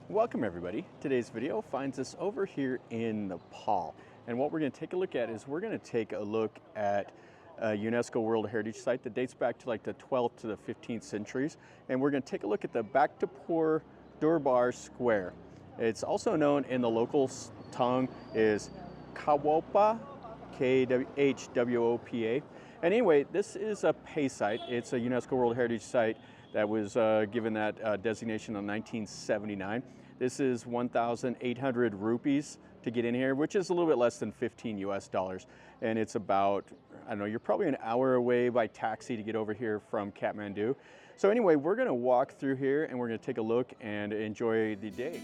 Welcome everybody. Today's video finds us over here in Nepal. And what we're going to take a look at is we're going to take a look at a UNESCO World Heritage Site that dates back to like the 12th to the 15th centuries. And we're going to take a look at the Bhaktapur Durbar Square. It's also known in the local tongue as Khwopa, Khwopa. And anyway, this is a pay site. It's a UNESCO World Heritage Site that was given that designation in 1979. This is 1,800 rupees to get in here, which is a little bit less than 15 US dollars. And it's about, I don't know, you're probably an hour away by taxi to get over here from Kathmandu. So anyway, we're gonna walk through here and we're gonna take a look and enjoy the day.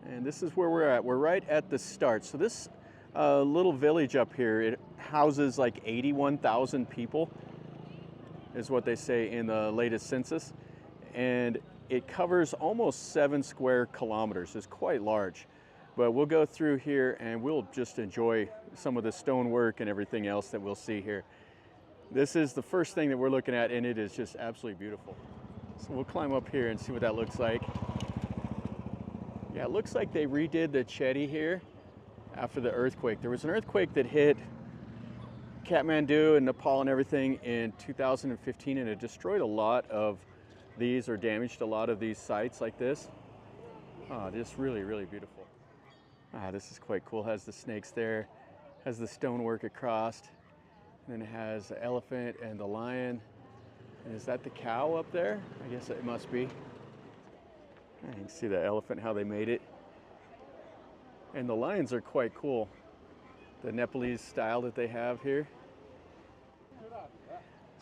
And this is where we're at. We're right at the start. So this little village up here, it houses like 81,000 people, is what they say in the latest census. And it covers almost 7 square kilometers. It's quite large. But we'll go through here and we'll just enjoy some of the stonework and everything else that we'll see here. This is the first thing that we're looking at, and it is just absolutely beautiful. So we'll climb up here and see what that looks like. Yeah, it looks like they redid the chetty here after the earthquake. There was an earthquake that hit Kathmandu and Nepal and everything in 2015, and it destroyed a lot of these, or damaged a lot of these sites like this. Oh, just really, really beautiful. Ah, this is quite cool. It has the snakes there, has the stonework across, and then it has the elephant and the lion. And is that the cow up there? I guess it must be. You can see the elephant, how they made it. And the lions are quite cool. The Nepalese style that they have here.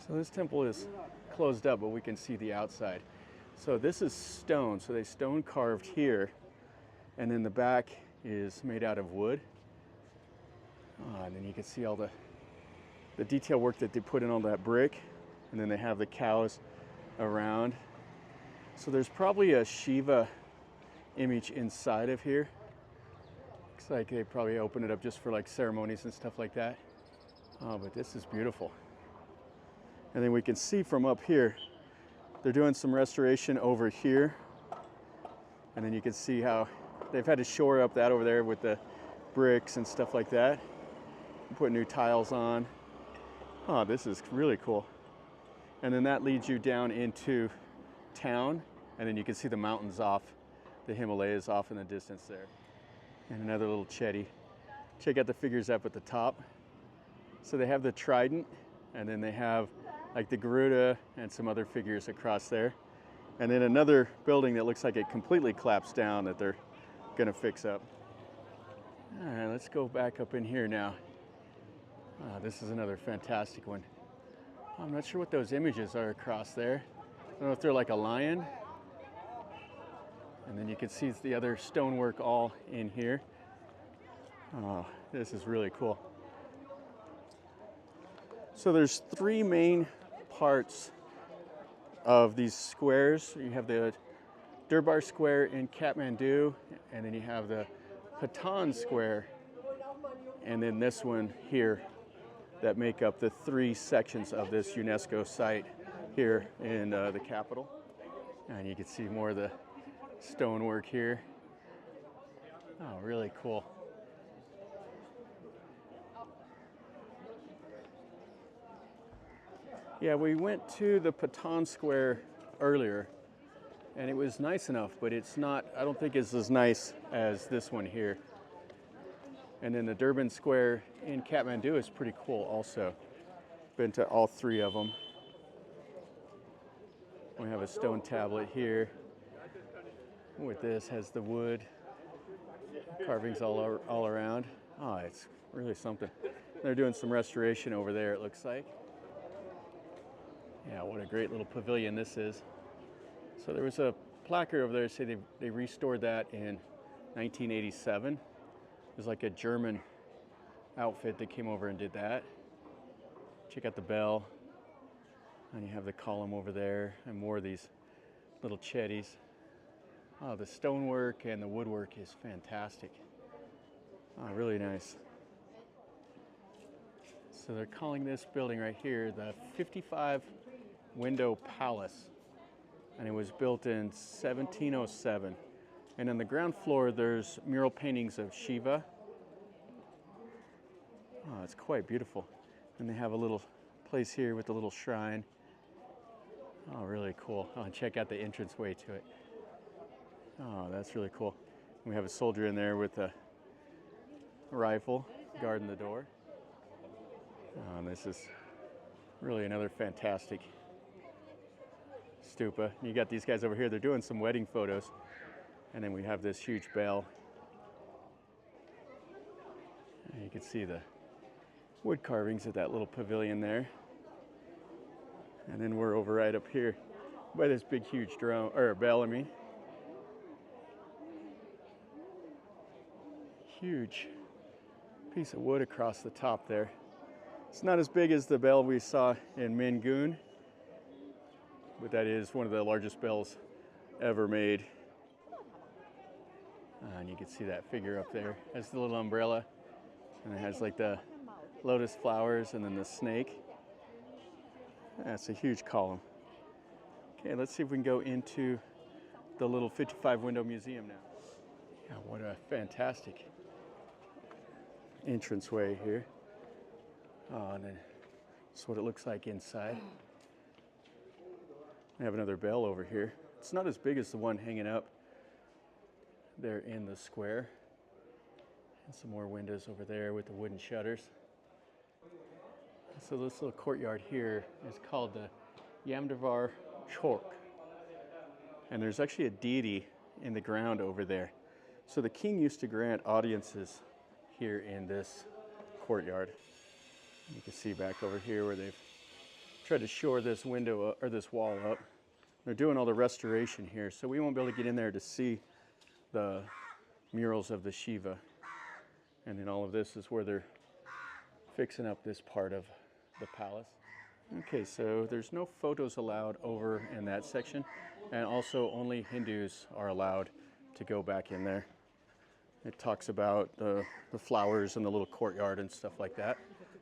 So this temple is closed up, but we can see the outside. So this is stone. So they stone carved here. And then the back is made out of wood. And then you can see all the detail work that they put in all that brick. And then they have the cows around. So there's probably a Shiva image inside of here. Looks like they probably opened it up just for like ceremonies and stuff like that. Oh, but this is beautiful. And then we can see from up here, they're doing some restoration over here. And then you can see how they've had to shore up that over there with the bricks and stuff like that. Put new tiles on. Oh, this is really cool. And then that leads you down into town, and then you can see the mountains off, the Himalayas off in the distance there. And another little chetty. Check out the figures up at the top. So they have the trident, and then they have like the Garuda and some other figures across there. And then another building that looks like it completely collapsed down that they're gonna fix up. All right, let's go back up in here now. This is another fantastic one. I'm not sure what those images are across there. I don't know if they're like a lion. And then you can see the other stonework all in here. Oh, this is really cool. So there's 3 main parts of these squares. You have the Durbar Square in Kathmandu, and then you have the Patan Square, and then this one here, that make up the 3 sections of this UNESCO site here in the capital. And you can see more of the stonework here. Oh, really cool. Yeah, we went to the Patan Square earlier, and it was nice enough, but it's not, I don't think it's as nice as this one here. And then the Durban Square in Kathmandu is pretty cool also. Been to all 3 of them. We have a stone tablet here. With this, has the wood carvings all around. Oh, it's really something. They're doing some restoration over there, it looks like. Yeah, what a great little pavilion this is. So there was a placard over there saying they restored that in 1987. It was like a German outfit that came over and did that. Check out the bell. And you have the column over there and more of these little chetties. Oh, the stonework and the woodwork is fantastic. Oh, really nice. So they're calling this building right here the 55 Window Palace. And it was built in 1707. And on the ground floor, there's mural paintings of Shiva. Oh, it's quite beautiful. And they have a little place here with a little shrine. Oh, really cool. Oh, and check out the entranceway to it. Oh, that's really cool. We have a soldier in there with a rifle guarding the door. Oh, and this is really another fantastic stupa. You got these guys over here, they're doing some wedding photos. And then we have this huge bell. And you can see the wood carvings at that little pavilion there. And then we're over right up here by this big huge drum, or bell, I mean. Huge piece of wood across the top there. It's not as big as the bell we saw in Mingun, but that is one of the largest bells ever made. And you can see that figure up there. That's the little umbrella, and it has like the lotus flowers and then the snake. That's a huge column. Okay, let's see if we can go into the little 55 window museum now. Yeah, what a fantastic entranceway here. Oh, and then that's what it looks like inside. We have another bell over here. It's not as big as the one hanging up there in the square. And some more windows over there with the wooden shutters. So this little courtyard here is called the Yamdavar Chowk. And there's actually a deity in the ground over there. So the king used to grant audiences here in this courtyard. You can see back over here where they've tried to shore this window up, or this wall up. They're doing all the restoration here, so we won't be able to get in there to see the murals of the Shiva. And then all of this is where they're fixing up this part of the palace. Okay, so there's no photos allowed over in that section, and also only Hindus are allowed to go back in there. It talks about the flowers and the little courtyard and stuff like that.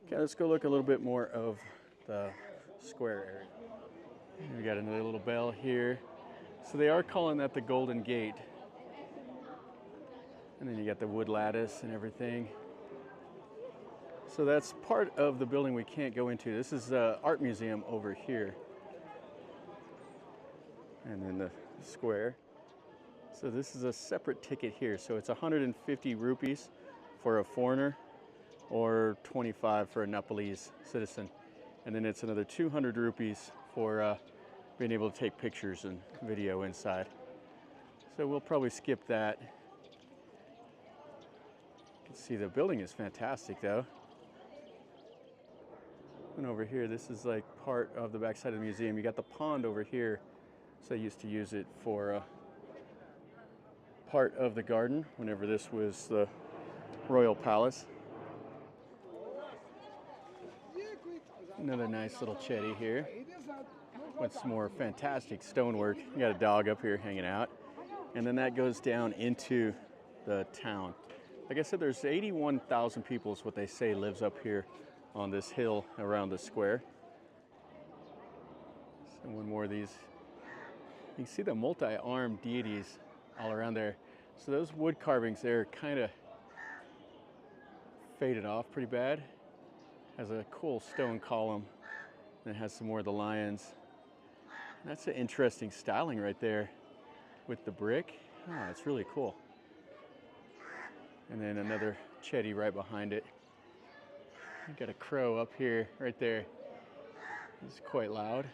Okay, let's go look a little bit more of the square area. We got another little bell here. So they are calling that the Golden Gate. And then you got the wood lattice and everything. So that's part of the building we can't go into. This is the art museum over here. And then the square. So this is a separate ticket here. So it's 150 rupees for a foreigner or 25 for a Nepalese citizen. And then it's another 200 rupees for being able to take pictures and video inside. So we'll probably skip that. You can see the building is fantastic though. And over here, this is like part of the backside of the museum. You got the pond over here. So they used to use it for part of the garden whenever this was the royal palace. Another nice little chetty here with some more fantastic stonework. You got a dog up here hanging out. And then that goes down into the town. Like I said, there's 81,000 people is what they say lives up here on this hill around the square. So one more of these. You can see the multi-armed deities all around there. So those wood carvings there kind of faded off pretty bad. Has a cool stone column. And it has some more of the lions. And that's an interesting styling right there with the brick. Oh, it's really cool. And then another chetty right behind it. You got a crow up here, right there. It's quite loud.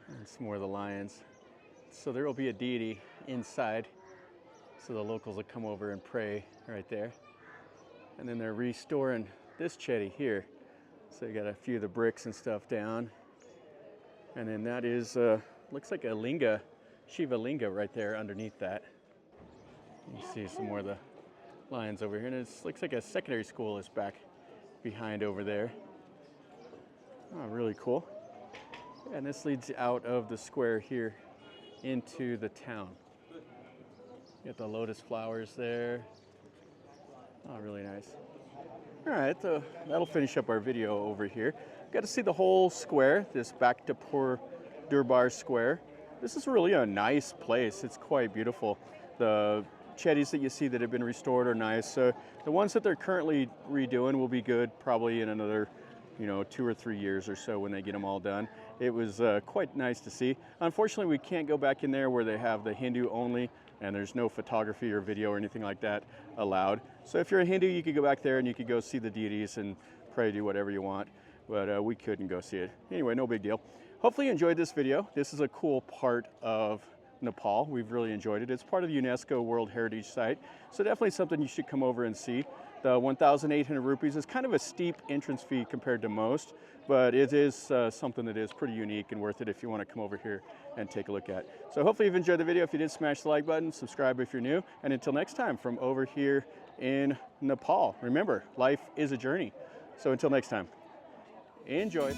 And some more of the lions. So there will be a deity inside. So the locals will come over and pray right there. And then they're restoring this chetty here. So you got a few of the bricks and stuff down. And then that is, looks like a linga, Shiva linga right there underneath that. You see some more of the lions over here. And it looks like a secondary school is back behind over there. Oh, really cool. And this leads out of the square here into the town. Get the lotus flowers there. Oh, really nice. All right, so that'll finish up our video over here. Got to see the whole square, this Bhaktapur Durbar Square. This is really a nice place. It's quite beautiful. The chetties that you see that have been restored are nice. The ones that they're currently redoing will be good probably in another 2 or 3 years or so when they get them all done. It was quite nice to see. Unfortunately, we can't go back in there where they have the Hindu only, and there's no photography or video or anything like that allowed. So if you're a Hindu, you could go back there and you could go see the deities and pray, do whatever you want. But we couldn't go see it. Anyway, no big deal. Hopefully you enjoyed this video. This is a cool part of Nepal. We've really enjoyed it. It's part of the UNESCO World Heritage Site, so definitely something you should come over and see. The 1,800 rupees is kind of a steep entrance fee compared to most, but it is something that is pretty unique and worth it if you want to come over here and take a look at. So hopefully you've enjoyed the video. If you did, smash the like button, subscribe if you're new, and until next time from over here in Nepal, remember, life is a journey. So until next time, enjoy.